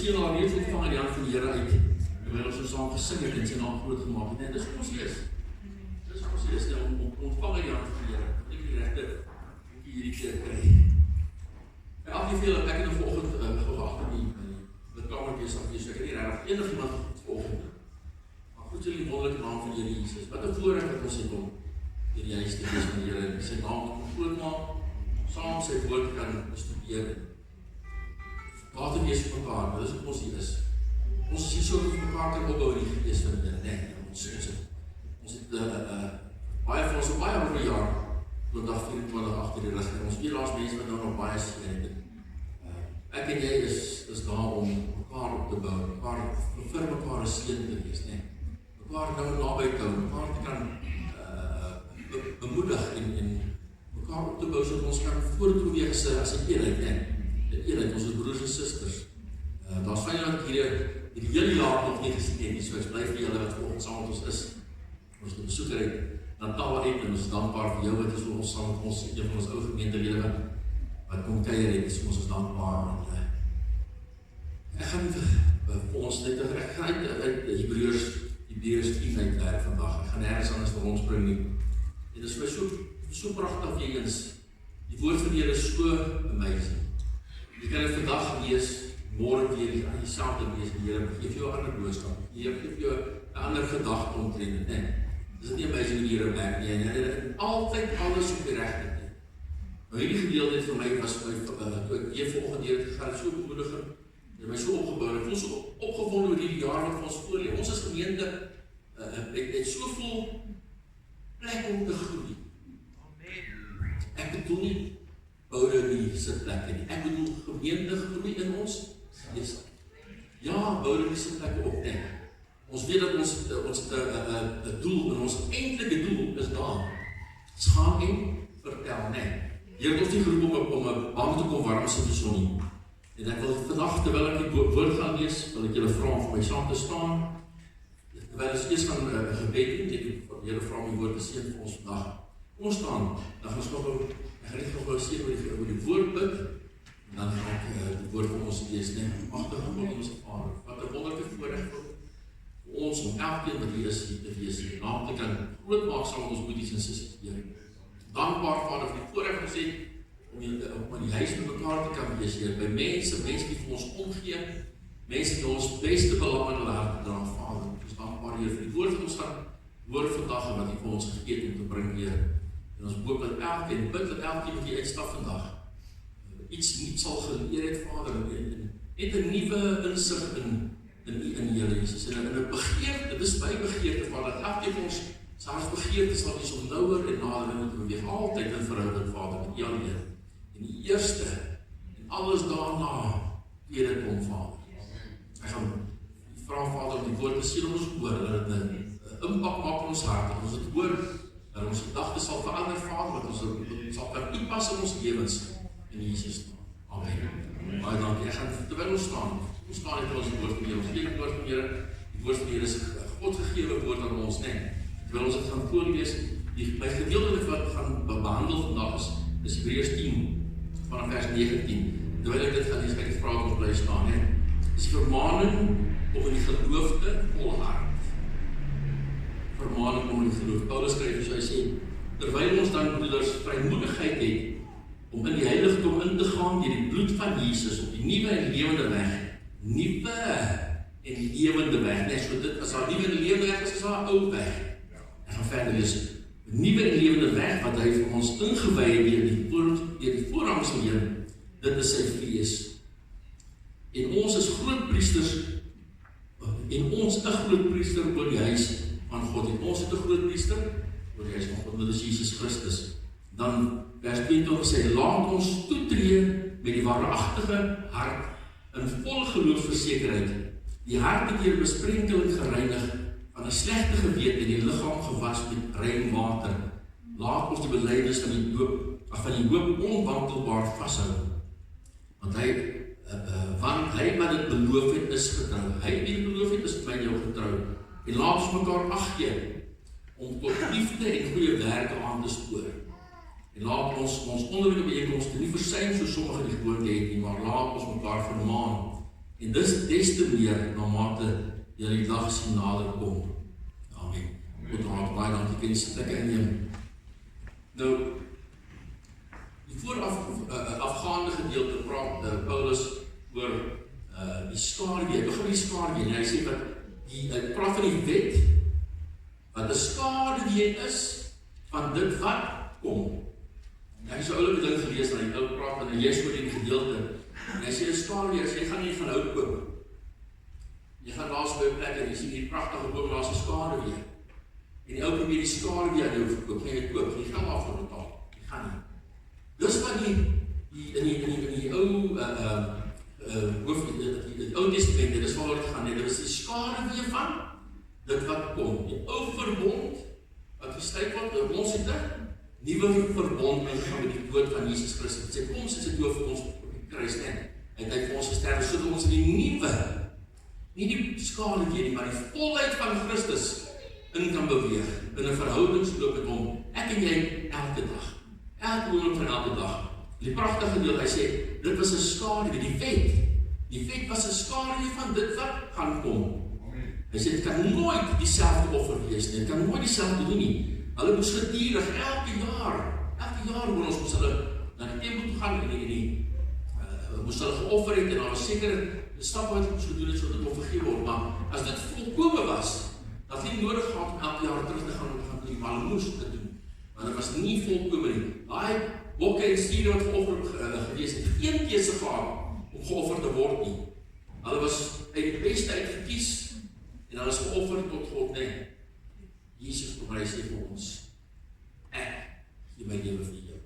miskien al reeds ontvang in die hand van die Here uit, terwyl ons so saam gesing het en sy naam groot gemaak het. Nee, dis hoe ons is. Dis hoe ons is, ontvang in die hand van die Here. Ek die regte boekie hierdie keer kry. En af die veel, ek het nou vanoggend gewacht in die kamertjies afwees, ek het nie reg enig iemand goed vanoggend. Maar goed sê die wonderlike naam van Here Jesus. Wat 'n voorreg dat ons het om in die huis te wees van die Here, en sy naam te groot maak, saam sy woord kan bestudeer. Laat het wees vir mekaar, dit is wat ons hier is. Ons is hier so vir mekaar kan opbou in die gees van die Here. Nee, ons het baie van ons al baie oor 'n jaar, tot dag 24 agter die rug. Ons weer laas mense wat nou nog baie sien. Ek en jy is daar om mekaar op te bou, vir mekaar 'n seën te wees, nee. Mekaar nou naby te hou, mekaar te kan bemoedig en mekaar op te bou, sodat ons kan vorentoe weeg as 'n eenheid, nee. 'n eenheid, ons is broers en susters. Daar is vyand hierdie hele jaar nog nie gesien het nie, so ek bly vir julle wat vanoggend saam met ons is. Ons het besoeker uit Natal uit, en ons is dankbaar vir jou, wat is vir ons saam met ons, een van ons ou gemeentelede wat kom kuier het, so ons is dankbaar. Ek gaan vir ons net uit Hebreërs 10 uitwerk vandag. Ek gaan nergens anders vir ons bring nie. En dit is vir so pragtig weer eens. Die woord van die Here is so amazing. Jy kan dit vandag lees, môre weer aan jouself te lees, die Here geef jou 'n ander boodskap. Die Here geef jou 'n ander gedagte omtrent dit. Dis dit nie amazing hoe die Here werk nie. En hy het altyd alles op die regte tyd. Nou hierdie gedeelte vir my was toe ek weer vanoggend hier het gegaan, so bemoedigend. Het my so opgebou, ek voel so opgewonde oor hierdie jaar wat vir ons voor lê. Ons as gemeente het soveel plek om te groei. Ek bedoel nie boude nie sitplekke nie. Ek bedoel gemeente groei in ons. Ja, boude nie sitplekke op, nee. Ons weet dat ons het 'n doel, en ons eintlike doel is daar. Gaan en vertel, nee. Hier het ons nie geroep om 'n bank te kom warm sit die son nie. En ek wil vandag, terwyl ek die woord gaan lees, wil ek julle vra om vir my saam te staan. Terwyl ons eers gaan gebed doen, ek wil julle vra om die woord te seën vir ons vandag. Kom ons staan, dan gaan ons ek gaan net nog seën oor die woord bid, en dan gaan ek die woord vir ons lees, nee, magtige God, ons Vader, wat 'n wonderlike voorreg vir ons om elkeen wat hier is, hier te wees, die naam te kan groot maak saam met ons boeties en sissies, Here. Dankbaar, Vader, vir die voorreg gesê, om in die huis met mekaar te kan wees, Here, by mense die vir ons omgee, mense die ons beste belang in hulle hart dra, Vader. Ons dankbaar, Here, vir die woord wat ons gaan hoor vandag, en wat U vir ons gegee het om te bring, Here. En ons hoop dat elkeen, bid dat elkeen met die uitstap vandag, iets niet sal geleer het, Vader, net 'n nuwe insig in Here Jesus, en 'n begeerte, dit is my begeerte, Vader, dat elkeen van ons selfs begeerte sal wees om nouer en nader in te beweeg, altyd in verhouding, Vader, met U alleen. En die eerste, en alles daarna, tweede kom, Vader. Ek gaan vra, Vader, om die woord te sien op ons oor, dat het 'n impak maak in ons hart, dat ons het hoor, dat ons gedagtes sal verander, Vader, dat ons het sal kan toepas in ons lewens, in Jesus naam. Amen. Baie dankie. Ek gaan, terwyl ons staan net ons woord van die Here, ons leer die woord van die Here, die woord van die Here is 'n God gegewe woord aan ons, nee. Terwyl ons het gaan voorlees, my gedeelte wat gaan behandel vandag is Hebreërs 10, vanaf vers 19. Terwyl ek dit gaan lees, ek vra ons bly staan, nee. Dis die vermaning om in die geloof te volhard. Vermaning om in die geloof. Paulus skryf, so hy sê, terwyl ons dan, broeders, vrymoedigheid het, om in die heiligdom in te gaan deur die bloed van Jesus op die nuwe en lewende weg. Nuwe en lewende weg. Nee, so dit as daar nuwe en lewende weg is daar 'n ou weg. Ek gaan verder lees. Nuwe en lewende weg wat hy vir ons ingewy het deur die voorhangsel heen. Dit is sy vlees. En ons is grootpriesters, en ons 'n grootpriester oor die huis van God. En ons het 'n grootpriester oor die huis van God, dit is Jesus Christus. Dan vers 22 sê, laat ons toetree met die waaragtige hart in vol geloofsversekerheid, die hart deur besprenkeling gereinig van 'n slegte gewete en die liggaam gewas met rein water. Laat ons die belydenis van die hoop onwankelbaar vashou. Want hy wat dit beloof het is getrou. Hy wat dit beloof het is by jou getrou. En laat ons mekaar ag gee om tot liefde en goeie werke aan te spoor. En laat ons onderlinge byeenkomste nie versuim so sommige die gewoonte het nie, maar laat ons mekaar vermaan. En dis des te meer, na mate jy die dag sien nader kom. Amen. Goed, raak baie dankie, kan jy sit lekker inneem. Nou, die voorafgaande gedeelte praat Paulus oor die skaduwee. Hy begin die skaduwee, en hy sê wat hy praat van die wet, wat 'n skaduwee is van dit wat kom. Hy het so 'n oulike ding gelees, en hy praat van 'n Jesaja die gedeelte, en hy sê 'n skaduwee, jy gaan nie van hout koop. Jy gaan laas by 'n plek en jy sien die pragtige boom, daar's 'n skaduwee. En die ou probeer die skaduwee aan jou verkoop, jy koop, jy gaan daarvoor betaal. Jy gaan nie. Dis wat in die ou die Ou Testament, dis waar dit gaan, dit is die skaduwee van dit wat kom. Die ou verbond wat gesluit word, ons het 'n nuwe verbond ingegaan met die dood van Jesus Christus. Sy koms is 'n dood vir ons op die kruis, en hy het vir ons gesterf sodat ons in die nuwe, nie die skaduwee nie, maar die volheid van Christus in kan beweeg, in 'n verhoudingsloop met hom, ek en jy elke dag, elke oomblik van elke dag. Die pragtige deel, hy sê, dit was 'n skaduwee, die wet was 'n skaduwee van dit wat gaan kom. Hy sê, dit kan nooit dieselfde offer wees nie, dit kan nooit dieselfde doen nie. Hulle moes gedurig, elke jaar hoor ons moes hulle na die tempel toe gaan, en moes hulle geoffer het, en daar was sekere stappe wat moes gedoen het, sodat dit vergewe word, maar as dit volkome was, dat nie nodig gehad om elke jaar terug te gaan doen, maar hulle moes dit doen, want dit was nie volkome nie. Daai bokke en stiere wat geoffer gewees het, geen keuse gehad om geoffer te word nie. Hulle was uit die beste uit gekies, en hulle is geoffer tot God, nee. Jesus kom, hy sê vir ons, ek gee my lewe vir jou.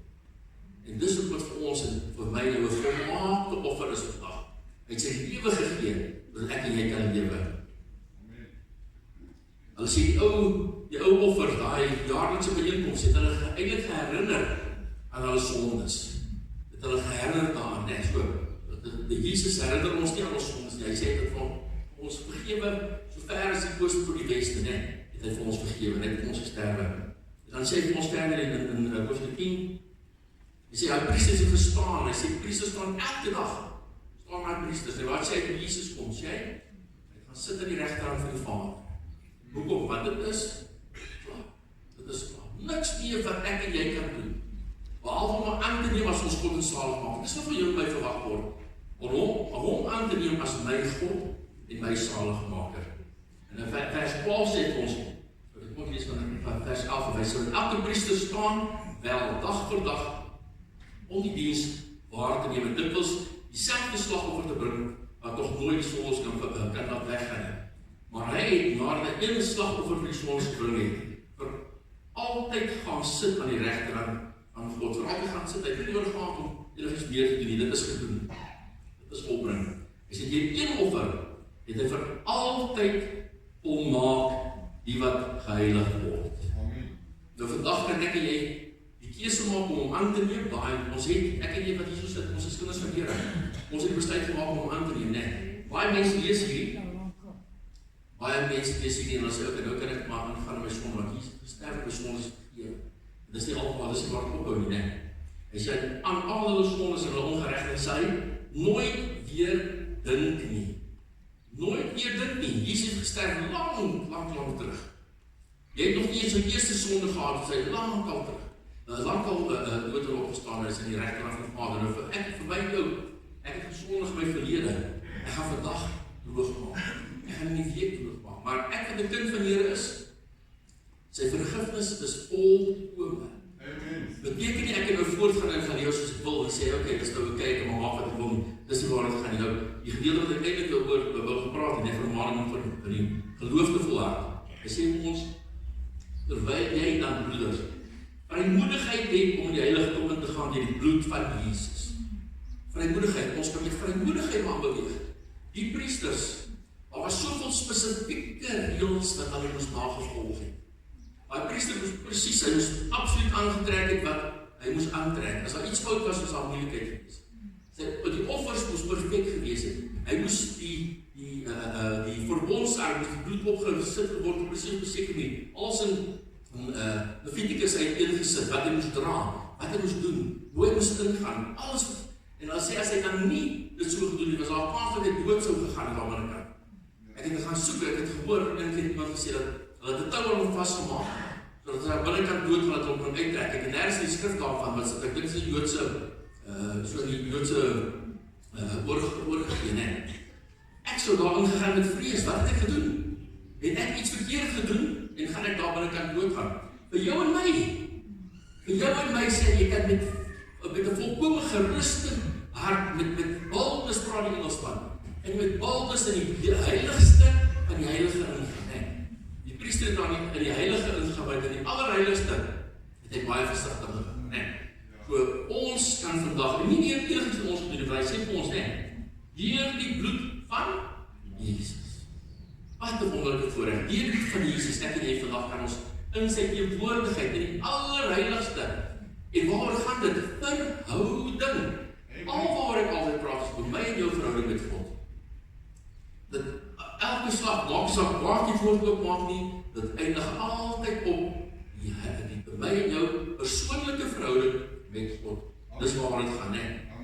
En dis ook wat vir ons en vir my nou 'n volmaakte offer is vandag. Hy het sy lewe gegee, dat ek en jy kan lewe. Hulle sê die ou offer, daai jaarlikse byeenkoms, het hulle eintlik herinner aan hulle sondes. Het hulle herinner daaraan, net so. Jesus herinner ons nie aan ons sondes nie. Hy sê dit vir ons vergewe, so ver as die ooste tot die weste, net. Het hy vir ons vergewe, net vir ons gesterwe. En dan sê hy vir ons verder in hoofstuk 10, hy sê, hy priesters het gestaan, hy sê, priesters staan elke dag, staan my priesters, en wat sê hy toe Jesus kom, sê hy gaan sit in die regterhand van die Vader. Hoekom? Want dit is klaar. Dit is klaar. Niks meer wat ek en jy kan doen, behalwe om aan te neem as ons God en salig maak. Dit is wat van jou my verwag word, om hom aan te neem as my God en my saligmaker. En in vers 12 sê het ons, ek moet lees van vers 11, hy sê, elke priester staan wel dag vir dag om die diens waar te neem, en dikwels dieselfde slagoffer te bring, wat nog nooit die sondes kan laat weggaan. Maar hy het nadat hy een slagoffer vir die sondes gebring het, vir altyd gaan sit aan die regterhand van God, vir altyd gaan sit, hy het nie nodig gehad om enigiets meer te doen nie, dit is gedoen, dit is volbring. Hy sê, die een offer, het hy vir altyd volmaak die wat geheilig word. Nou vandag kan ek en jy die keuse maak om hom aan te neem, ons het, ek en jy wat hier so sit, ons is kinders van Here, ons het die besluit gemaak om hom aan te neem, nee. Baie mense lees hierdie, en hulle sê, nou kan ek maar aangaan my sonde, want hier gesterf my sonde is vergewe. Dit is nie algemeen, dit is nie waar ek ophou nie, nee. Hy sê, aan al hulle sondes en hulle ongeregtigheid sê hy, nooit weer dink nie. Nooit weer dink nie. Jesus het gesterf lang terug. Jy het nog nie eens sy eerste sonde gehad, sy lang al terug. Lang al dood en opgestaan, is in die regterhand van die Vader. Nou vir my jou, ek het gesondig my verlede. Ek gaan vandag droog maak. Ek gaan nie week droog maak. Maar ek wat 'n kind van Here is, sy vergifnis is volkome. Beteken nie ek kan nou voortgaan en gaan leef soos ek wil en sê, okay, dis nou okay, ek kan maar maak wat ek wil nie. Dis nie waar dit gaan nie. Nou, die gedeelte wat ek eintlik wil gepraat het, die vermaning van die geloof te volhard. Hy sê ons, terwyl jy dan broeders, vrymoedigheid het om die heilige kom in te gaan deur die bloed van Jesus. Vrymoedigheid, ons kan met vrymoedigheid aanbeweeg. Die priesters, daar was soveel spesifieke reëls wat hulle moes nagevolg het. Die priester moes presies, hy moes absoluut aangetrek het wat hy moes aantrek. As daar iets fout was daar moeilikheid gewees. Die offers moes perfek gewees het. Hy moes die verbondsarm, moes die bloed opgesit word, presies beseker nie. Alles in Levitikus uiteengesit, wat hy moes dra, wat hy moes doen, hoe hy moes ingaan, alles. En as sê as hy dan nie dit so gedoen het, was daar 'n kans dat hy dood sou gegaan het aan die ander kant. Ek het gaan soek, ek het gehoor, en het iemand gesê dat hulle het 'n tou aan hom vasgemaak, sodat hy aan die binnenkant dood gaan het om hom uittrek. Ek het nergens die skrif daarvan, want ek dink dit is die Joodse, oorgegee, nee. Ek sou daar ingegaan met vrees, wat het ek gedoen? Het ek iets verkeerd gedoen, en gaan ek daar binnenkant doodgaan? Vir jou en my sê, jy kan met 'n volkome geruste hart, met boldness praat die Engels van, en met boldness in die heiligste van die heilige ingaan. Die priester het dan in die heilige ingaan, in die allerheiligste, het hy baie versigtig gegaan. So ons kan vandag, en nie enigheid vir ons gedoen, maar hy sê vir ons, deur die bloed van Jesus. Wat 'n wonderlike voorreg, deur die bloed van Jesus, ek en jy vandag kan ons in sy teenwoordigheid, in die allerheiligste. En waaroor gaan dit? Verhouding. Alwaar ek altyd praat, is vir my en jou verhouding met God. Dat elke slag, maak sak, waar die voortloop maak nie, dat eindig altyd op die vir my en jou persoonlike verhouding met God. Dis waar het gaan,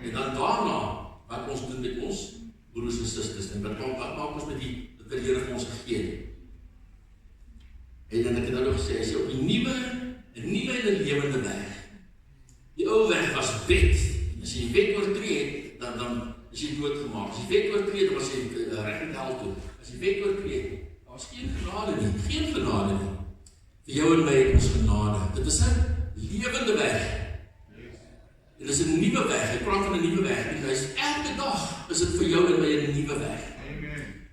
En dan daarna, wat ons doen met ons broers en susters, en wat maak ons met die Here vir ons gegee. En dan het ek nou nog gesê, as jy op die nuwe en 'n lewende weg. Die ou weg was wet. As jy die wet oortree het, dan is jy doodgemaak. As jy die wet oortree het, dan was jy reg in die hel toe. As jy die wet oortree het, daar was geen genade nie. Geen genade nie. Vir jou en my het ons genade. Dit is 'n lewende weg. Dit is 'n nuwe weg. Ek praat van 'n nuwe weg. En elke dag is dit vir jou en my 'n nuwe weg.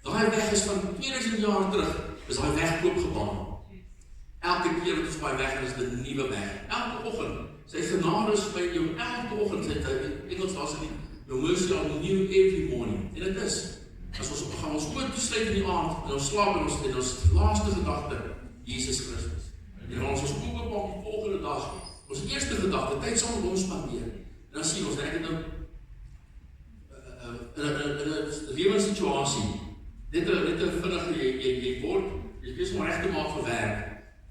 Daai weg is van 2000 jaar terug. Is daai weg oopgebaan. Elke keer wat ons daai weg is dit 'n nuwe weg. Elke oggend. Sy genade is by jou elke oggend. Sy Engels was dit your mercy are new every morning. En dit is. As ons gaan ons oë toesluit in die aand en ons slaap en ons laaste gedagte Jesus Christus. En ons oë oop die volgende dag. Ons eerste gedagte, tyd saam met ons spandeer. En dan sien ons dat ek nou in 'n lewenssituasie. Net 'n vinnige jy word, jy is om reg te maak vir werk.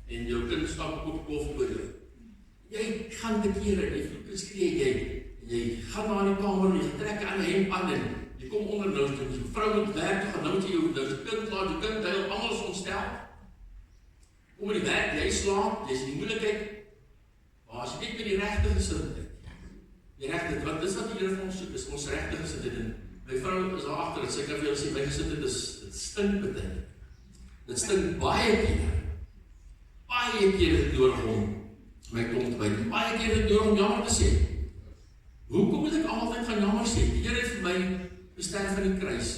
En jou kind stap op koffie oor jou. Jy gaan te kere, jy skree jy gaan na die kamer, jy trek aan 'n hemp aan en jy kom onder nou, die vrou moet werk toe gaan, nou moet jy jou kind laat, die kind huil, almal is ontstel. Kom in die werk, jy slaap, jy is in die moeilikheid, maar as jy net met die regte gesindheid, want dis wat die Here vir ons soek, is ons regte gesindheid, en my vrou is daar agter, en sy kan vir julle sê, my gesindheid dit stink baie. Dit stink baie keer het nodig om my tong te byt, baie keer het nodig om jammer te sê. Hoekom moet ek altyd gaan jammer sê? Die Here het vir my gesterf van die kruis.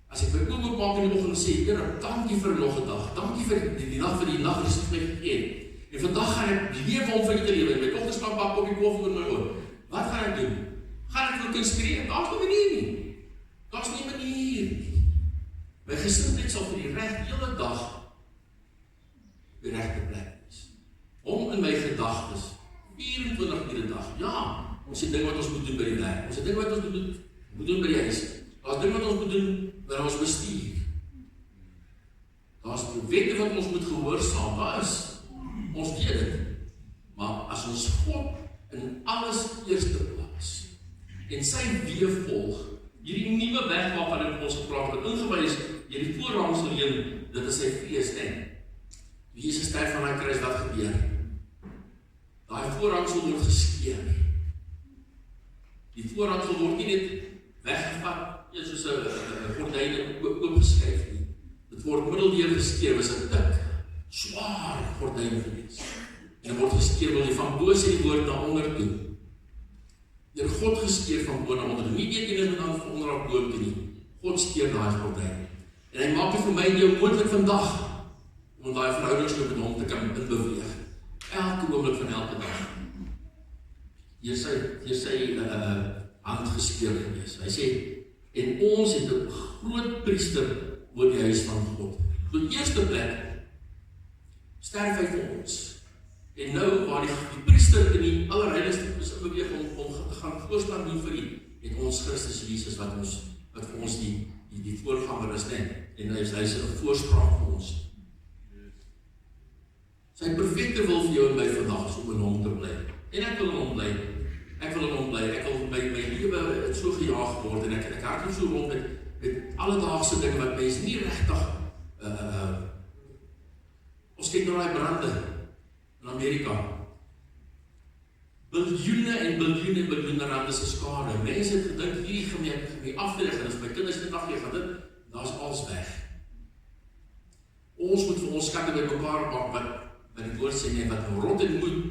As ek my oë oopmaak in die oggend en sê, Here, dankie vir nog 'n dag, dankie vir die nag wat jy my gegee het. En vandag gaan ek lewe om vir U te lewe. En my dogter staan pak op die koffie oor my oor. Wat gaan ek doen? Gaan ek vir kind skree? Daar's nie 'n manier nie. Daar's nie 'n manier nie. My gesindheid sal vir die hele dag die regte plek is. Om in my gedagtes 24 uur 'n dag. Ja, ons het ding wat ons moet doen by die werk. Ons het ding wat ons moet doen by die huis. Daar's ding wat ons moet doen by ons bestuur. Daar's wette wat ons moet gehoorsaam. Daar is. Ons weet dit. Maar as ons God in alles eerste plaas en sy weë volg, hierdie nuwe weg waarvan ek ons gepraat het, ingewys hierdie voorhangsel heen, dit is sy fees, Jesus sterf van die kruis, wat gebeur? Daai voorhangsel word geskeur. Die voorhangsel word nie net weggevat, soos 'n gordyn oopgeskuif nie. Dit word middeldeur geskeur, was 'n dik, swaar gordyn gewees. En word geskeur, wil jy van bo sê die woord na onder toe. Deur God geskeur van bo na onder, nie een van onder na bo toe nie. God skeer daai gordyn. En hy maak dit vir my en jou moontlik vandag, om daai verhoudingsloop met hom te kan inbeweeg. Elke oomblik van elke dag. Hier sy hand geskeur gewees. Hy sê, en ons het 'n groot priester oor die huis van God. Op die eerste plek sterf hy vir ons. En nou waar die priester in die allerheiligste is beweeg om te gaan voorstaan doen vir die, het ons Christus Jesus wat vir ons die voorganger is, en hy is 'n voorspraak vir ons. Sy perfekte wil vir jou en my vandag is om in hom te bly. En ek wil in hom bly. ek wil in hom bly, ek wil my lewe het so gejaag word, en ek hardloop so rond met alledaagse dinge wat mense nie regtig, ons kyk na die brande in Amerika, biljoene en biljoene en biljoene rande se skade, mense het gedink, hierdie gemeen afdelig, en as my kinders net afleeg, daar is alles weg. Ons moet vir ons skatte by mekaar maak, wat die woord sê, wat rot en moed,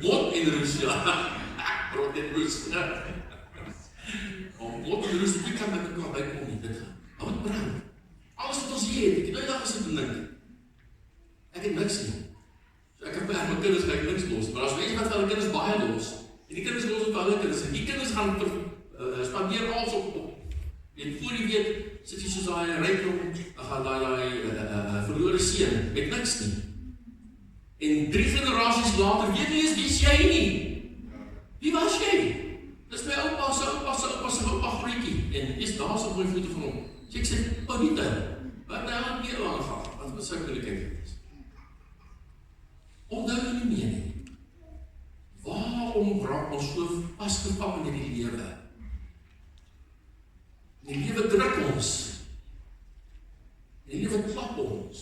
mot en roes, ja, rot en roes, mot en roes, die kan by mekaar bykom nie, dit moet brand, alles wat ons hier het, ek het nooit dag gesit en dink, ek het niks nie, so ek het my kinders gelijk niks los, maar as mense wat vir hulle kinders baie los, en die kinders los op hulle kinders, en die kinders gaan spandeer alles op, en voor jy weet, sit jy soos die rijkdom, dan gaan die verloore seun, met niks nie. En 3 generaties later, weet nie eens, wie is jy nie? Wie was jy? Dis my oupa, sy oupa grootjie, en is daar so mooi foto van hom. So ek sê, Paulita, wat nou aan meer aangaan, wat sy moeilijkheid is. Onthou jy nie meer nie. Waarom raak ons so vastgepak in die lewe? Die lewe druk ons. Die lewe klap ons.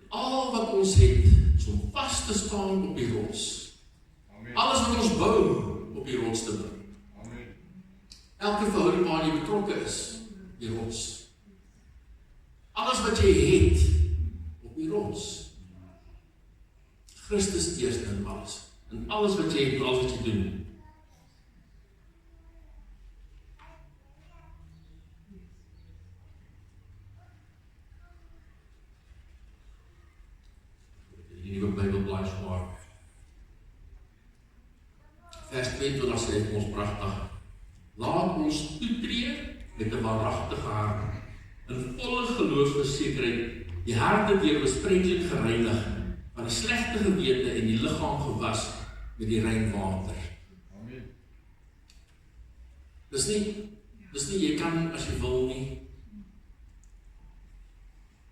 Al wat ons het, is om vast te staan op die rots. Amen. Alles wat ons bou, op die rots te bring. Amen. Elke verhouding waar jy betrokke is, die rots. Alles wat jy het, op die rots. Christus eerst in alles. En alles wat jy het, en alles wat jy doen. Die nieuwe Bijbel blijft zwaar. Vers 22 sê ons prachtig. Laat ons toetree met 'n waaragtige hart, in volle geloofsversekering, die harte deur besprenkeling gereinig, van 'n slegte gewete en die liggaam gewas met die rein water. Amen. Dis nie jy kan as jy wil nie.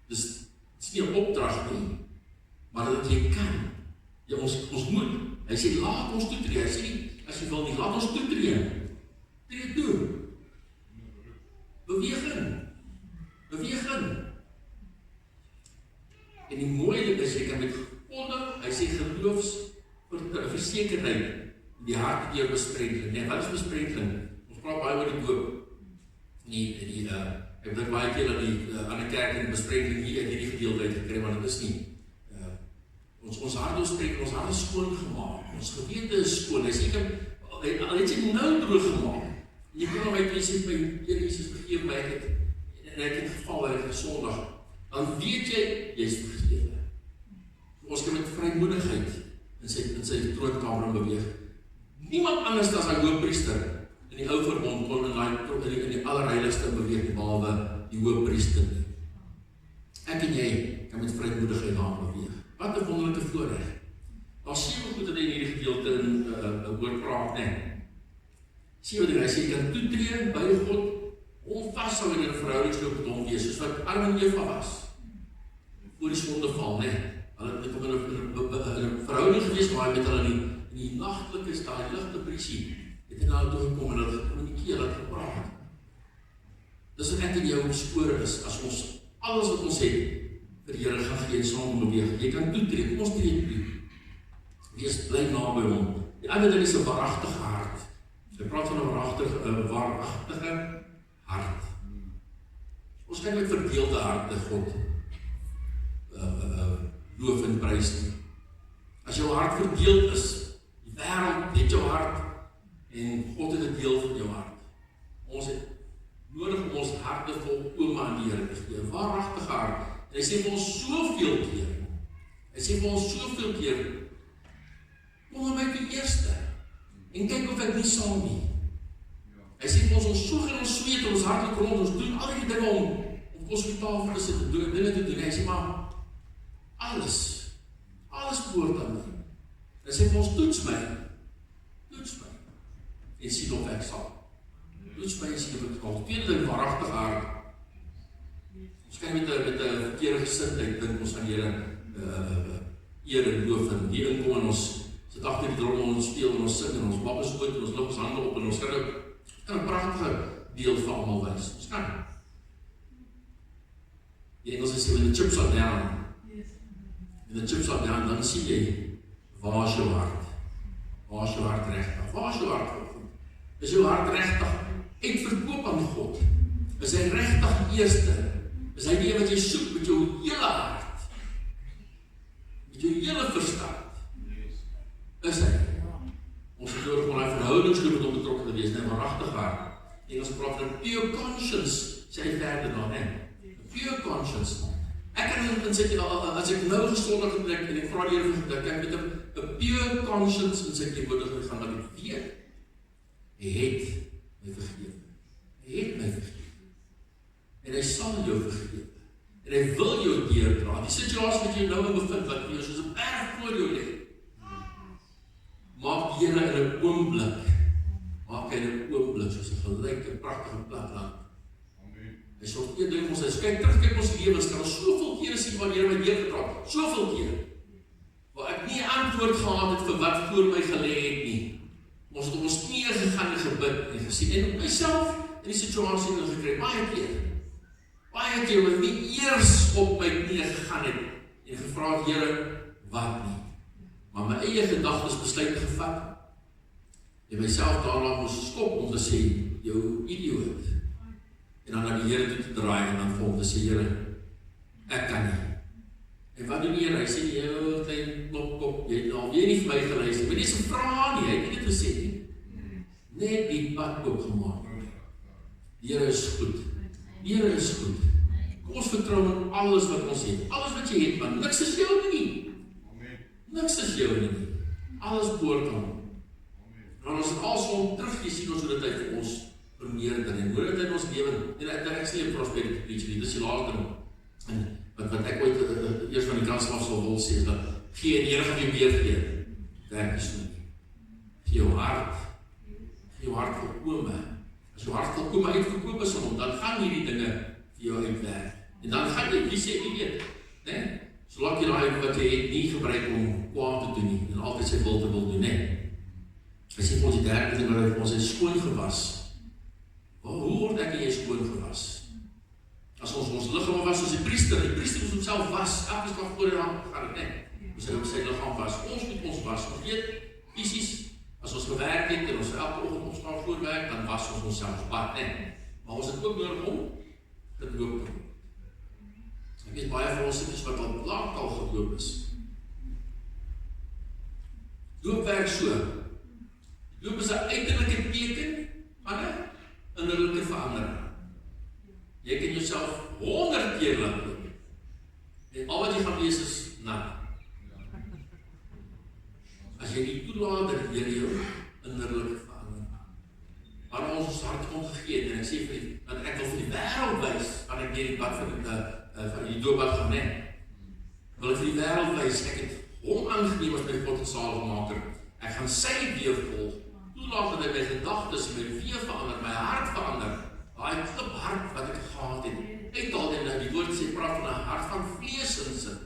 Dis nie 'n opdrag nie, maar dat jy kan. Ja, ons moet. Hy sê, laat ons toetree. Hy sê nie, as jy wil nie, laat ons toetree. Tree toe. Beweeg in. En die mooie ding is, jy kan met volle, hy sê geloofsversekerheid die hart deur besprenkeling. Nee, wat is besprenkeling? Ons praat baie oor die doop. Ek dink baie keer dat die ander kerk in besprenkeling hier uit hierdie gedeelte uitgekry, maar dit is nie. Ons hart doorspreek, ons hart is skoon gemaak. Ons gewete is skoon. Hy sê, al het jy nou droog gemaak. Jy kan my sê, my Heer Jesus vergeef my, en ek het geval, ek het gesondig. Dan weet jy is vergewe. Ons kan met vrymoedigheid in sy troonkamer beweeg. Niemand anders as hy hoofpriester in die ou verbond kon in die allerheiligste beweeg, behalwe die hoofpriester nie. Ek en jy kan met vrymoedigheid daar beweeg. Wat 'n wonderlike voorreg. Daar 7 goed wat in hierdie gedeelte oor praat, nee. 7 dinge, hy sê, jy kan toetree by God, om vasthou in 'n verhoudingsloop met hom wees, soos wat Adam en Eva was, voor die sondeval, nee. Hulle het in 'n verhouding gewees, maar hy met hulle in die nachtelike staal, die ligte briesie, het hy na hulle toegekom en het communikeer, het gepraat. Dis wat ek en jou op spore is, as ons, alles wat ons het, vir die Here gaan gee en saam beweeg. Jy kan toetree, kom ons tree toe. Wees bly naby hom. Die ander ding is 'n waaragtige hart. Hy praat van 'n waaragtige hart. Ons kan met verdeelde harte God loof en prys nie. As jou hart verdeeld is, die wêreld het jou hart en God het 'n deel van jou hart. Ons het nodig om ons harte vol oom aan die Here te gee. 'n Waaragtige hart. En hy sê vir ons soveel keer, kom my toe eerste, en kyk of ek nie saam nie. Hy sê vir ons so gaan ons sweet, ons hartlik rond, ons doen al die dinge om kos op die tafel te sit, dinge te doen. Hy sê maar, alles behoort aan my. Hy sê vir ons, toets my, en sien of ek sal. Toets my en sien of ek sal. Tweede ding, waaragtig hart. Ons kan met 'n verkeerde gesindheid dink ons aan Here eer en loof en die inkom in ons sit agter die drum en ons speel en ons sing en ons maak ons oud en ons lig ons hande op en ons kan 'n pragtige beeld vir almal wys. Ons kan. Die Engels sê when the chips are down. When the chips are down, dan sien jy waar is jou hart? Waar is jou hart regtig? Waar is jou hart vanoggend? Is jou hart regtig uitverkoop aan God? Is hy regtig die eerste? Is hy die een wat jy soek met jou hele hart? Met jou hele verstand? Is hy? Ons het nodig om hy verhoudingsloop met hom betrokken te wees, net waaragtig hart. Engels praat van pure conscience, sê hy verder dan, pure conscience. Ek kan sê, as ek nou gesondig getrek en ek vra die Here vir ek met 'n pure conscience in sy teenwoordigheid gaan, dat ek weet, hy het my vergewe. Hy het my vergewe. En hy sal jou vergewe. En hy wil jou deurdra. Die situasie wat jy nou in bevind, wat jy soos 'n berg voor jou lê, maak die Here in 'n oomblik, maak hy in 'n oomblik soos 'n gelyke, pragtige platland. Hy sê een ding ons is, kyk ons lewens, kan ons soveel kere sien waar die Here my deurgedra het, soveel kere, waar ek nie antwoord gehad het vir wat voor my gelê het nie. Ons het op ons knieë gegaan en gebid en gesien, en op myself in die situasie gekry, baie keer wat nie eers op my knieë gegaan het en gevra het, Here, wat nie. Maar my eie gedagtes besluit gevat, en myself daarna moes stop om te sê, jou idioot. En dan na die Here toe te draai en dan vir hom te sê, Here, ek kan nie. En wat doen die Here? Hy sê, jou klein klopkop, jy nie vir my geluister, maar nie so vra nie, hy het nie dit gesê nie. Net die pad oop gemaak. Die Here is goed. Die Here is goed. Kom ons vertrou in alles wat ons het. Alles wat jy het, man, niks is jou nie. Niks is jou nie. Alles behoort aan hom. En ons het alsom terug, jy sien ons hoe dit hy vir ons vermeerder en hoe dit in ons lewe, en ek sê 'n prosperity preach, dit is die laaste ding, en wat ek ooit eers van die kans af sal wil sê, is dat gee en Here gaan jou meer gee, werk is nie. Gee jou hart volkome, as jou hart volkome uitverkoop is aan hom, dan gaan hierdie dinge vir jou uitwerk, en dan gaan jy, wie sê, wie weet, ne? Solank jy daai wat jy het nie gebruik om kwaad te doen nie, en altyd sy wil te wil doen, ne? Hy sê vir ons die derde ding, waar ons is skoon gewas. Hoe word ek en jy skoon gewas? As ons lichaam was soos die priester moes homself was, elke dag voor en aan gaan het, ne? Moes hy op sy lichaam was, ons moet ons was, ons weet, fisies, as ons gewerk het, en ons elke oggend opstaan voorwerk, dan was ons onsself bad, ne? Maar ons het ook nodig om gedoop te word. Ek weet baie van ons sitjes wat al lang al gedoop is. Doop werk so. Doop is 'n uiterlike teken van 'n innerlike verandering. Jy kan jouself 100 keer laat doop. En al wat jy gaan lees is nat. As jy die toelaat dat die Here jou innerlik verander. Maar ons hart omgegee en ek sê vir die, dat ek wil vir die wêreld wys, want ek deur die pad van die doopbad gaan, ne? Wil ek vir die wêreld wys, ek het hom aangeneem as my God en saligmaker. Ek gaan sy weë volg. Toelaat dat hy my gedagtes, my weë verander, my hart verander. Daai klip hart wat ek gehad het, uithaal en die woord sê, praat van 'n hart van vlees in sin.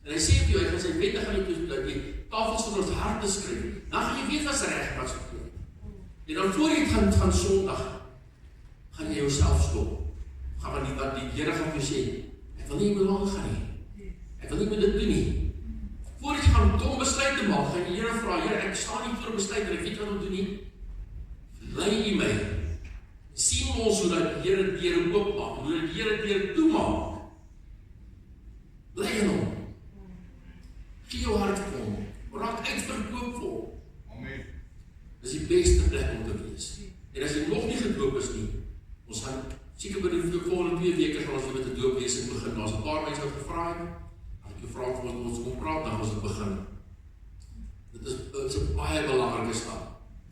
En hy sê vir jou, hy gaan sy wette gaan jou die tafels van ons harte skryf. Dan gaan jy weet wat is reg, wat is verkeerd. En dan voor jy gaan Sondag, gaan jy jouself stop. Gaan wat die Here gaan vir jou sê, ek wil nie meer lang gaan nie. Ek wil nie meer dit doen nie. Voordat jy gaan dom besluit te maak, gaan die Here vra, Here, ek staan nie voor 'n besluit en ek weet wat om te doen nie. Lei U my. Sien ons hoe dat die Here deure oopmaak, hoe dat die Here deure toemaak. Bly in hom. Gee jou hart vir hom. Raak uitverkoop vir hom. Amen. Dis die beste plek om te wees. En as jy nog nie gedoop is nie, ons gaan seker by die volgende 2 weke gaan ons met 'n doopwesing begin. Daar's 'n paar mense wat gevra het. As ek gevra het om ons kom praat, dan ons het begin. Dit is 'n baie belangrike stap.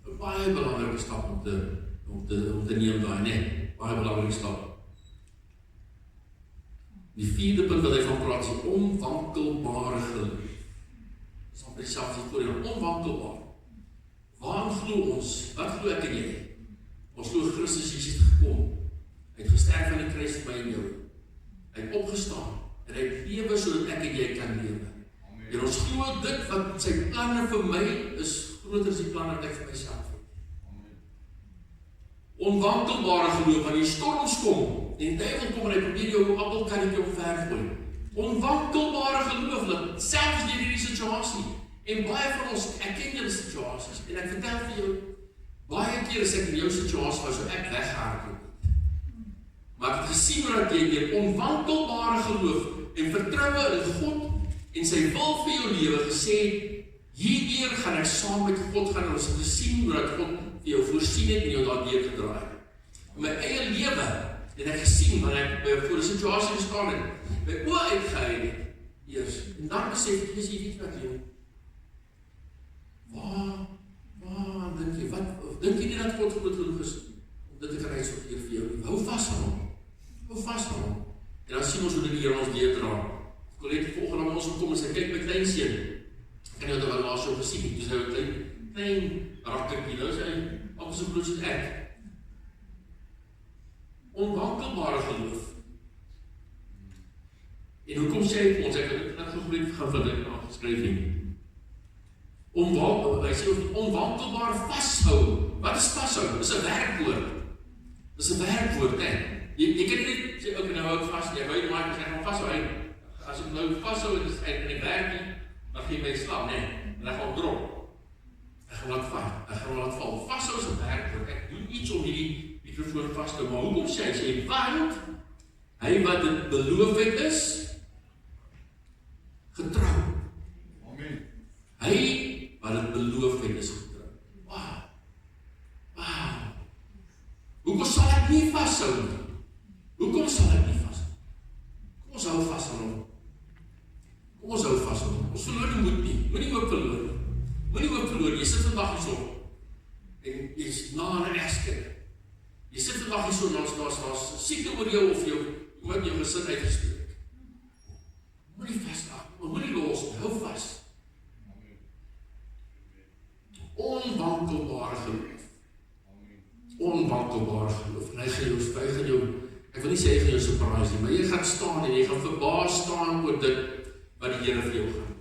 'n Baie belangrike stap om te neem daai, nee. Baie belangrike stap. Die 4de punt wat hy van praat is die onwankelbare geloof. Dis amper selfs die voorheen, onwankelbaar. Waarom glo ons? Wat glo ek en jy? Ons glo Christus Jesus het gekom. Hy het gesterf aan die kruis vir my en jou. Hy het opgestaan, en hy lewe sodat ek en jy kan lewe. En ons glo dit wat sy planne vir my is, groter as die planne wat ek vir myself het. Onwankelbare geloof, wanneer die storms kom, en die duivel kom en hy probeer jou appelkarretjie omvergooi. Onwankelbare geloof, dat selfs deur hierdie situasie, en baie van ons, ek ken julle situasies, en ek vertel vir jou, baie keer as ek in jou situasie was, so ek weghardloop. Maar ek het gesien dat jy deur onwankelbare geloof en vertroue in God en sy wil vir jou lewe gesê, hierdeur gaan ek saam met God gaan, en ons het gesien dat God vir jou voorsien het en jou daardeur gedraai. In my eie lewe het ek gesien, wanneer ek voor 'n situasie gestaan het, my oë uitgehuil het, eers, en dan besef ek, jy weet wat jy, waar dink jy, dink jy nie dat God groot genoeg is, om dit te gereis op vir jou nie, hou vas aan hom, en dan sien ons hoe dit hier ons deurdra. Colette volgende aan ons kom en sy kyk my kleinseun, ek kan nie wat hy laas jou gesien, dus hy het klein rakkertjie, nou is hy, al so groot soos ek, onwankelbare geloof. En hoekom sê hy ons, ek het dit net gegroeid gaan wat ek aangeskryf nie. Hy sê onwankelbaar vashou. Wat is vashou? Dis 'n werkwoord. Dis 'n werkwoord, hè. Jy kan nie sê, ok, nou hou ek vas, jy weet maar, ek gaan vashou, as ek nou vashou en ek werk nie, dan gee my slaap, nee, en ek gaan drop. Ek gaan laat val. Vashou is 'n werkwoord. Ek doen iets om hierdie mikrofoon vas te hou. Maar hoekom sê hy, want hy wat dit beloof het is getrou. Amen. Hy wat dit beloof het is getrou. Wow. Hoekom sal ek nie vashou nie? Hoekom sal ek nie vashou? Kom ons hou vas aan hom. Ons verloor die moed nie. Moenie ook verloor nie. Jy sit vandag hier so. En jy is na 'n egskeiding. Jy sit vandag hier so, daar's siekte oor jou of iemand jou gesin uitgespreek. Moenie vasraak, moenie los, hou vas. Onwankelbare geloof. En hy gaan jou, ek wil nie sê hy gaan jou surprise nie, maar jy gaan staan en jy gaan verbaas staan oor dit wat die Here vir jou gaan.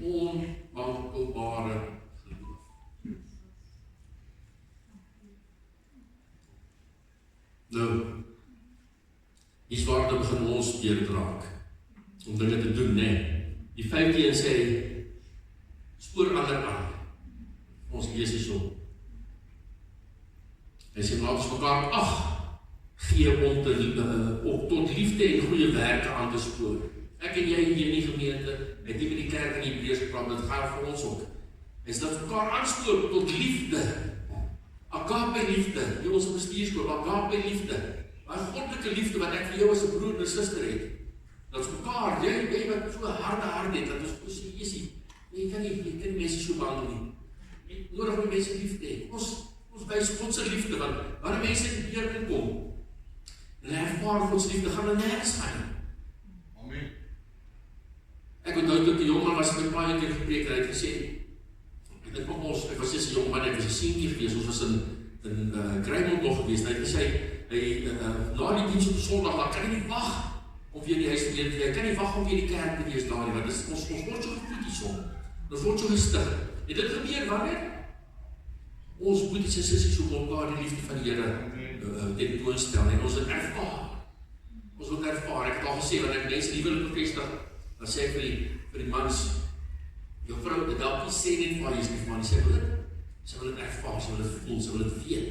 Onwankelbare geloof. Nou, hier's waar dit begin ons deurdraak, om dinge te doen, nee. Die 15 sê, spoor ander aan. Ons lees hier so. Hy sê, laat ons mekaar gee om tot liefde en goeie werke aan te spoor. Ek en jy hier in die gemeente, het nie met die kerk in die Hebreërs gepraat, dit gaan vir ons ook. Hy sê dat mekaar aanspoor tot liefde. Agape liefde, die ons bestuurskool, agape liefde. Maar goddelike liefde wat ek vir jou as 'n broer en 'n suster het. Dat ons mekaar, jy wat so harde het, dat ons sê, jy kan nie mense so behandel nie. Jy nodig om mense lief te hê. Ons wys God se liefde, want wanneer mense in die Here kom, en ervaar God se liefde, gaan hulle nergens gaan. Amen. Ek onthou toe ek 'n jong man was, met baie keer gepreek, en hy het gesê, ek was eens 'n jong man, ek was 'n seentjie gewees, ons was in Krymond nog gewees, en hy het gesê, na die diens op Sondag, dan kan hy nie wag om weer die huis te wees, hy kan nie wag om weer die kerk te wees daar nie, want ons word so gevoed hierson, ons word so gestig. En dit gebeur wanneer? Ons boeties en sissies so mekaar die liefde van die Here tentoonstel, en ons het ervaar. Ek het al gesê, wanneer ek mense die wil bevestig, dan sê ek vir die mans, jou vrou, dit help nie sê net van jy is lief van, sy wil dit ervaar, sy wil dit voel, sy wil dit weet,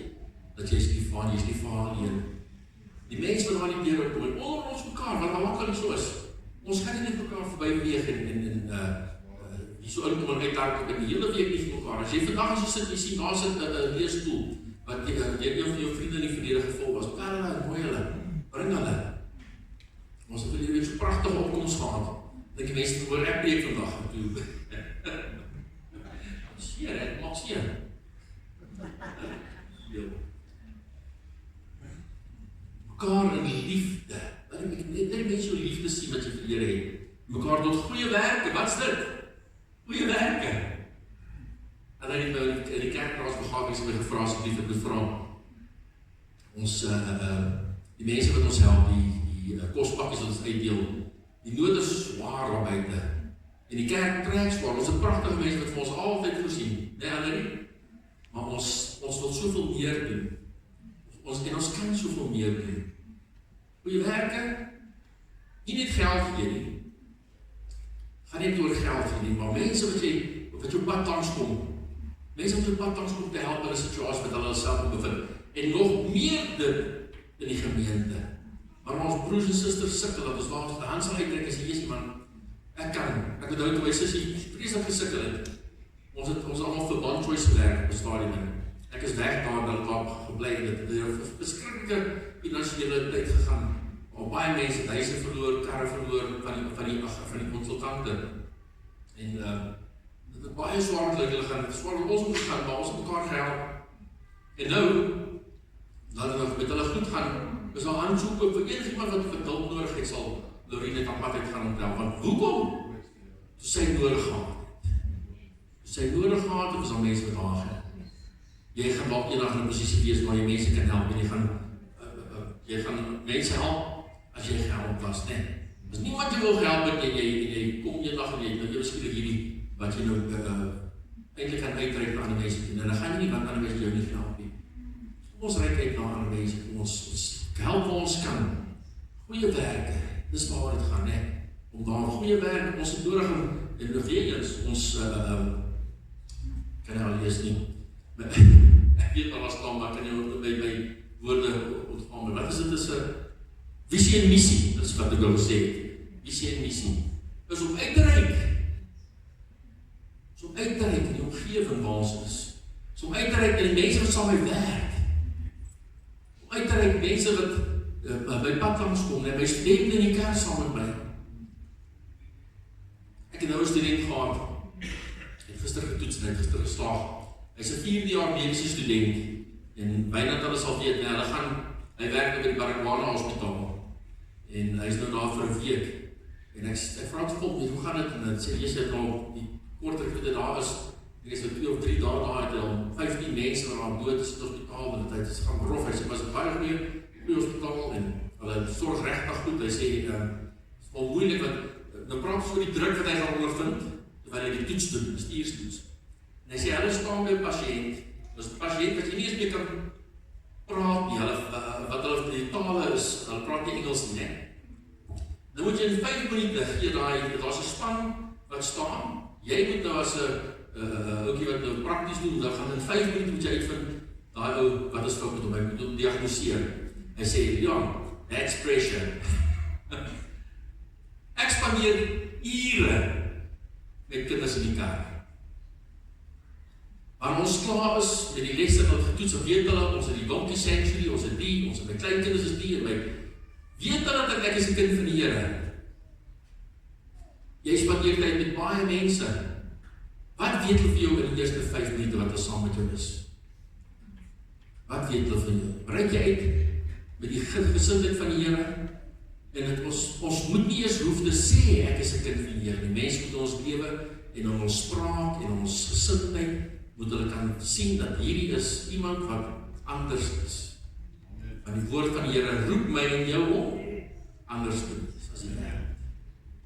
dat jy is lief van, jy is lief van alleen. Die mens wil aan die deur kom, en onder ons mekaar, wat makkelijk so is, ons gaan nie net mekaar voorbij beweeg, en so inkom en uitlaat in die hele week nie vir mekaar. As jy vandag as jy sit, jy sien, daar sit 'n leerstoel, wat jy een van jou vriende in die verlede gevolg was, bel hulle, mooi hulle, bring hulle. Ons het hier weer so prachtige opkomst gehad, dat die mense hoor, ek preek vandag, en toe, seer, het mag seer. Mekaar in liefde, net mense jou liefde sien wat jy vir Here het, mekaar tot goeie werke, wat is dit? Goeie werke. En dan het in die kerkraasbegrafenis my gevra, asseblief het bevra, ons, die mense wat ons help, die die kospakkies wat ons uitdeel. Die nood is swaar daar buite. En die kerk trek swaar. Ons is pragtige mense wat vir ons altyd voorsien. Nee, Annelie? Maar ons wil soveel meer doen. Ons kan soveel meer doen. Goeie werke, nie net geld gee nie. Gaan nie oor geld gee nie, maar mense wat jou pad langs kom. Mense wat jou pad langs kom te help in 'n situasie wat hulle self bevind. En nog meer dit in die gemeente. Maar ons broers en susters sukkel, dat ons daar hand sal uitdruk en sê, Jesus man, ek onthou toe my sussie vreeslik gesukkel het. Ons het allemaal vir Bond Choice gewerk op die stadium. Ek is weg daar gebly, dit het 'n verskriklike finansiële tyd gegaan. Al baie mense het huise verloor, karre verloor van die konsultante. En dit het baie swaar met hulle gaan, swaar met ons moet gaan, maar ons het mekaar gehelp. En nou, laat het met hulle goed gaan, is al aansoek op vir enigiemand wat hulp nodig het, sal Lorine het apart uit gaan onthou. Want hoekom? Toe sy nodig gehad. Sy nodig gehad, het is al mense wat haar gaan. Jy gaan wel eendag in 'n posisie wees waar jy mense kan help, en jy gaan mense help, as jy gehelp was, nee. As niemand jy wil gehelp het, jy kom eendag en jy beskryf hierdie, wat jy nou eintlik gaan uitreik na ander mense doen, en dan gaan jy nie wat ander mense jou nie help nie. Ons reik uit na ander mense, ons help waar ons kan. Goeie werke, dis waar het gaan, nee. Om daar goeie werk, ons het nodig en weer eens, ons kan jy al lees nie. Ek weet al was dan, maar kan jy by woorde ontvang. Wat is dit? Is 'n visie en missie, dat is wat ek wil sê. Visie en missie. Is om uit te reik. Is om uit te reik in die omgewing waar ons is. Is om uit te reik in die mense wat saam my werk. Om uit te reik mense wat by pad langs kom, en my studenten in die kerk saam met my. Ek het nou 'n student gehad, het gister getoets en gister geslaag. Hy is 'n 4de jaar medische student, en byna hulle sal weet, hy werk by die Baragwana Hospitaal, en hy is nou daar vir 'n week, en ek vraag te volk, hoe gaan dit, en hy sê, jy sê nou, die korter dit daar is, ek is nou 2 of 3 dae daar, het al 15 mense wat aan dood is in die hospitaal, en het is gaan rof, hy sê, maar is baie goeie hospitaal, en hulle sorg regtig goed, hy sê, het is wel moeilik, want nou praat ons oor die druk wat hy gaan ondervind, terwyl hy die toets doen, die stuurstoets. En hy sê, hulle staan by 'n pasiënt, dis 'n pasiënt wat jy nie eens meer kan praat nie, wat hulle die tale is, hulle praat nie Engels nie, nou moet jy in 5 minute gee daar's 'n span wat staan, jy moet nou as 'n ouetjie wat nou prakties doen, dan gaan in 5 minute moet jy uitvind, daai ou, wat is fout met hom, hy moet hom diagnoseer. Hy sê, ja, that's pressure. Ek spandeer ure met kinders in die kerk. Maar ons klaar is met die lesse wat getoets, en weet hulle, ons het die donkey sanctuary, ons het die, ons het my kleinkinders is die, en my weet hulle dat ek is 'n kind van die Here. Jy spandeer tyd met baie mense. Wat weet hulle vir jou in die eerste 5 minute wat hulle saam met jou is? Wat weet hulle van jou? Breek jy uit met die gesindheid van die Here? En ons moet nie eens hoef te sê, ek is 'n kind van die Here. Die mense moet ons lewe, en in ons spraak, en ons gesindheid, moet hulle kan sien dat hierdie is iemand wat anders is. Want die woord van die Here roep my en jou om anders te wees as die wêreld.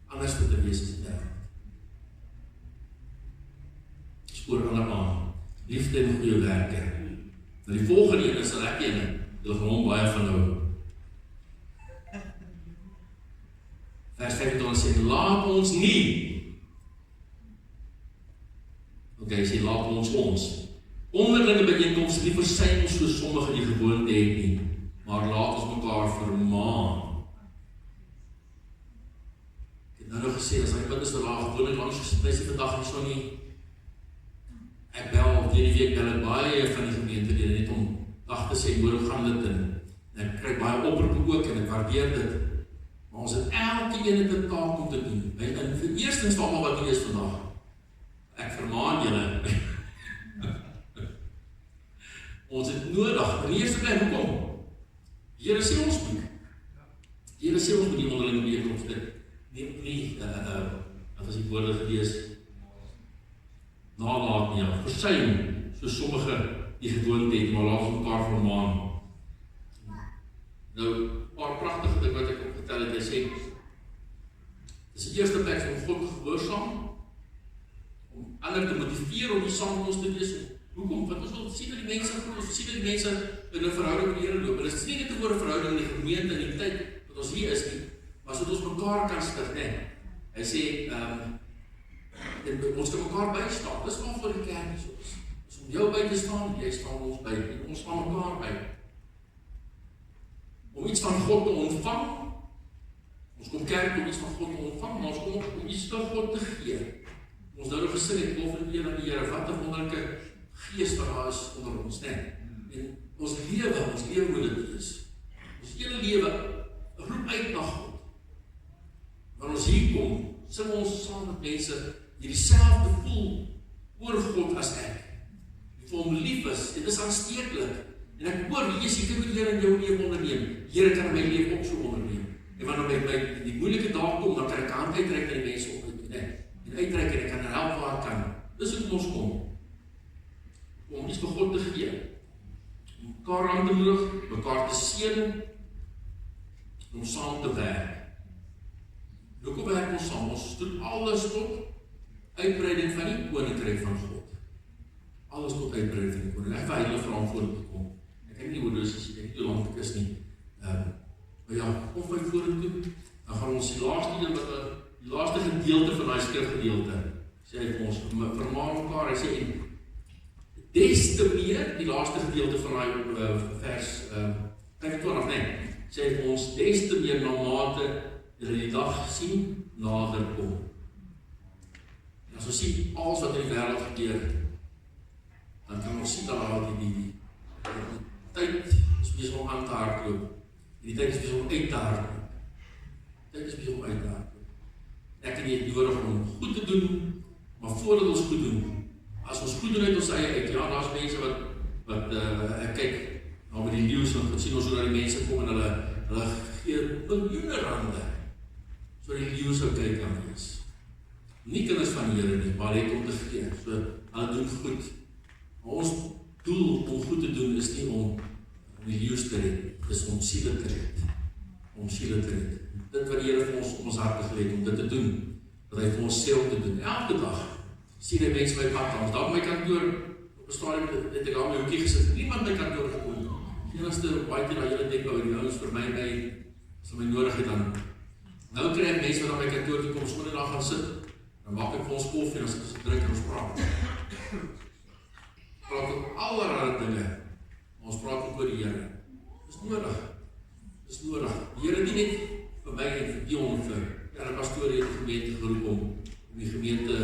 Anders te wees as die wêreld. Spoor ander aan. Liefde en goeie werke. Nou die volgende een is 'n lekker een. Hulle gaan hom baie van hou. Vers 25 sê, laat ons nie. Hy sê, laat ons onderlinge byeenkomste nie versuim soos sommige die gewoonte het nie, maar laat ons mekaar vermaan. Ek het nou gesê, as hy punt is daar gewoonlik langs gesê vandag nie so nie, ek bel, die week bel ek baie van die gemeente, die net om dag te sê, hoe gaan dit in, en ek krijg baie oproepe ook, en ek waardeer dit, maar ons het elke ene te taak om te doen, en vir eerstens van wat nie is vandag, ek vermaan julle. Ons het nodig, in die eerste plek, hoekom? Die Here sê ons moet. Die Here sê ons moet die onderlinge byeenkomste. Nie, wat was die woorde gewees? Nalaat nie, versuim, soos sommige die gewoonte het, maar laat ons mekaar vermaan. Nou, paar prachtige ding wat ek opgetel dat hy sê, dis die eerste plek om God te gehoorsaam, om ander te motiveer om die saam met ons te wees. Hoekom? Want ons wil sien dat die mense, in 'n verhouding met die Here loop. En dit is nie net oor 'n verhouding in die gemeente in die tyd wat ons hier is nie, maar sodat ons mekaar kan stig, né? Hy sê, ons kan mekaar bystaan. Dis waarvoor die kerk is. Dis om jou by te staan, jy staan ons by, en ons staan mekaar by. Om iets van God te ontvang, ons kom kerk om iets van God te ontvang, maar ons kom om iets van God te gee. Ons nou nog gesing het, lof en eer aan die Here, wat 'n wonderlike gees wat daar is onder ons, né? En ons lewe moet dit wees. Ons hele lewe roep uit na God. Wanneer ons hier kom, sing ons saam met mense die dieselfde voel oor God as ek. Die vir hom lief is, dit is aansteeklik. En ek hoor, jy kan met die Here in jou lewe onderneem. Here kan my lewe ook so onderneem. En wanneer my die moeilike dae kom, dan kan ek hand uitreik na die mense op en uitreik en ek kan help waar ek kan. Dis hoe ons kom. Om iets vir God te gee. Om mekaar aan te moedig, mekaar te seën, om saam te werk. Hoekom werk ons saam? Ons doen alles tot uitbreiding van die koninkryk van God. Alles tot uitbreiding van die koninkryk. Ek wil hulle verantwoordelik te kom. Ek het nie oor dus as ek nie hoe lang ek is nie. Maar ja, kom my vorentoe, dan gaan ons die laaste gedeelte van die skrifgedeelte, sê hy vir ons, vermaan mekaar, hy sê, des te meer, die laaste gedeelte van die vers 25, nee, sê hy vir ons, des te meer na mate julle die dag sien, nader kom. En as ons sien, alles wat in die wêreld gebeur, dan kan ons sien dat die tyd is besig om aan te hardloop. En die tyd is besig om uit te hardloop. Ek en jy het nodig om goed te doen, maar voordat ons goed doen, as ons goed doen uit ons eie uit, ja, daar is mense wat ek kyk, nou met die nieuws, en sien ons hoe dat die mense kom en hulle gee miljoene rande, so die nieuws sou kyk kan wees. Nie kinders van die Here nie, maar het om te gee, so hulle doen goed. Maar ons doel om goed te doen is nie om die nieuws te red, is om siele te red. Dit wat die Here vir ons op ons harte geleid om dit te doen, wat hy vir ons sê om te doen. Elke dag sien hy mense by pad langs. Daar op my kantoor, op 'n stadium het ek al my hoekie gesit, niemand my kantoor gekom. Die enigste baie keer dat julle denk, die ouens vir my, as my nodig het dan. Nou kry ek mense wat op my kantoor toe kom, ons moet daar gaan sit, dan maak ek vir ons koffie en ons drink en ons praat. Praat op allerlei dinge, maar ons praat ook oor die Here. Dis nodig. Die Here nie net vir my en vir Dion, vir die pastoor het die gemeente geroep om die gemeente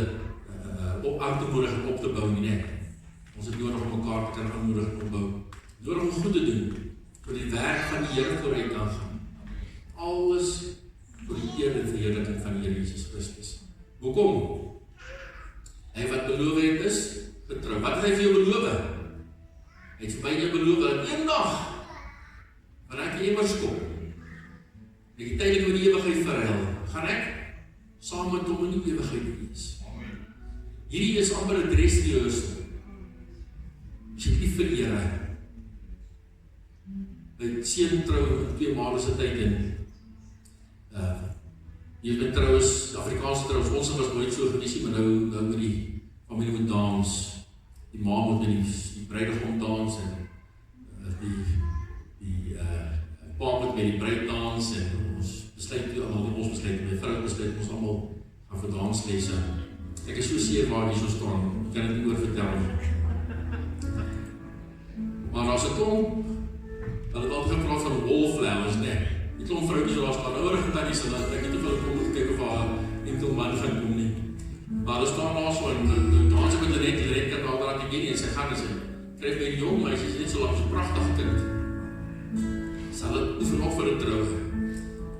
aan te moedig en op te bou nie, net. Ons het nodig om mekaar te kan aanmoedig en opbou. Nodig om goed te doen, vir die werk van die Here vooruit kan gaan. Alles vir die eer en verheerliking van die Here Jesus Christus. Hoekom? Hy wat beloof het is getrou. Wat het hy vir jou beloof? Hy het vir my jou beloof dat eendag wanneer ek immers kom, die tydelik met die ewigheid verhuil, gaan ek saam met hom in die ewigheid wees. Hierdie is amper 'n dress rehearsal. As jy lief vir die Here, by seun trou in 2 maande se tyd en hier met trouwens, Afrikaanse trouwens, ons was nooit so gewees nie, maar nou met die familie moet dans, die ma moet met die bruidegom dans en die pa moet met die bruid dans en ons besluit, my vrou besluit, ons allemaal gaan vir danslesse. Ek is so seer waar die so staan, ek kan het nie oor vertel nie. Maar as ek kom, dan het altijd gepraat van wallflowers, nee. Die klomp vrouwtjes zoals staan, oude getannies, en ek het te veel kom om te kyk of haar enkel man gaan kom nie. Maar hulle staan daar so, en dan sy met die net kan daar raak die en sy gaan en sy krijg my die jong meisje, sy is net so lang, so prachtige kind. Sy hulle oefen op vir die trouwe.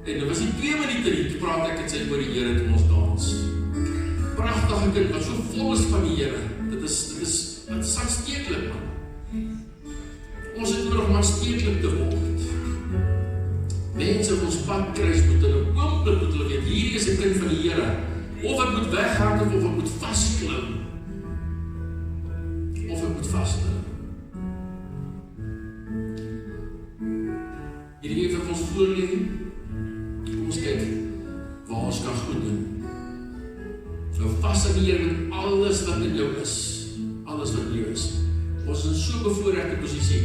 En dit was die 2 minute nie, toe praat ek en sy oor die Here toe ons dans. Prachtige kind, wat so vol is van die Here. Dit is aansteeklik, man. Ons het nodig om aansteeklik te word. Mense op ons pad kruis moet hulle oomblik moet hulle weet, hierdie is 'n kind van die Here. Of ek moet weggaan of ek moet vasklou. Hierdie het ons voorlê. Kom ons so bevoorregte posisie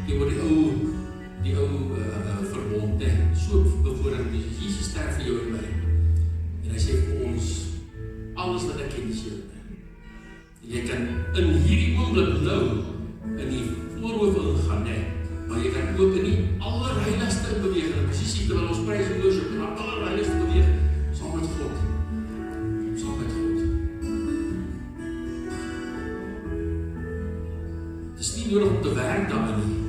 teenoor die ou verbond, so bevoorregte posisie. Jesus sterf vir jou en my. En hy sê vir ons, alles wat ek ken is jou. Jy kan in hierdie oomblik nou in die voorhoof ingaan, maar jy kan ook in die allerheiligste beweeg, in 'n posisie terwyl ons prys en worship, in die allerheiligste beweeg, saam met God. Saam met God. Het is nie nodig om te werk daarin nie.